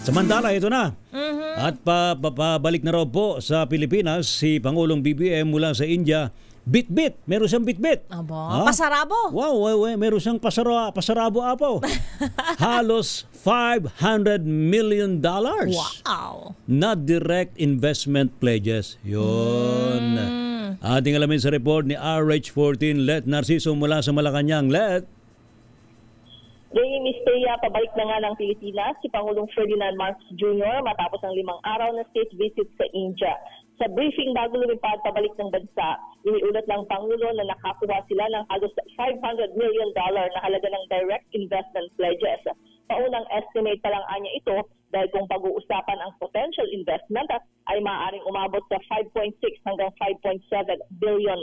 Samantala, ito na. At pabalik na raw po sa Pilipinas si Pangulong BBM mula sa India. Bit-bit. Meron siyang bit-bit. Aba, pasarabo. Wow, meron siyang pasarabo apo. Halos $500 million. Wow. Na direct investment pledges. Yun. Ating alamin sa report ni RH14 Let Narciso mula sa Malacanang. Let. Miss Thea, pabalik na nga ng Pilipinas si Pangulong Ferdinand Marcos Jr. matapos ang 5 araw na state visit sa India. Sa briefing bago lumipad pabalik ng bansa, iniulat ng Pangulo na nakakuha sila ng halos $500 million na halaga ng direct investment pledges. Paunang estimate pa lang anya ito dahil kung pag-uusapan ang potential investment ay maaaring umabot sa $5.6 hanggang $5.7 billion.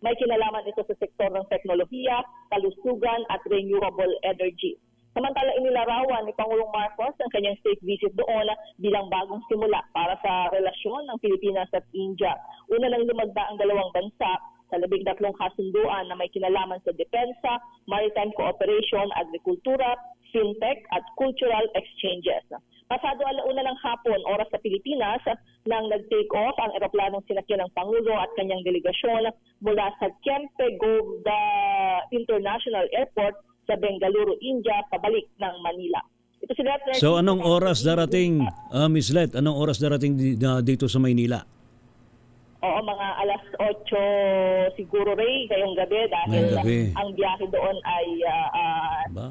May kinalaman ito sa sektor ng teknolohiya, kalusugan at renewable energy. Samantala inilarawan ni Pangulong Marcos ang kanyang state visit doon bilang bagong simula para sa relasyon ng Pilipinas at India. Una nang lumagda ang dalawang bansa sa 13 kasunduan na may kinalaman sa depensa, maritime cooperation, agrikultura, fintech at cultural exchanges. Pasado alauna ng hapon, oras sa Pilipinas, nang nag-take off ang eroplanong sinakyan ng Pangulo at kanyang delegasyon mula sa Kempegowda International Airport sa Bengaluru, India, pabalik ng Manila. Ito si So anong oras darating, Ms. Let, anong oras darating dito sa Maynila? Oo, mga alas 8 siguro, Ray, ngayong gabi dahil ang biyahe doon ay 6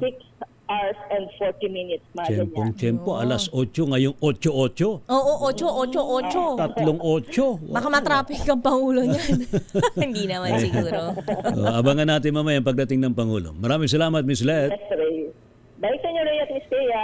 hours and 40 minutes. Tiyempong-tiyempo, alas 8, ngayong 8-8? Oo, 8-8-8. Tatlong 8. Baka matraffic ang Pangulo niyan. Hindi naman siguro. Abangan natin mamaya ang pagdating ng Pangulo. Maraming salamat, Ms. Let. Yes, Ray. Bye sa inyo, Ray at Ms. Thea.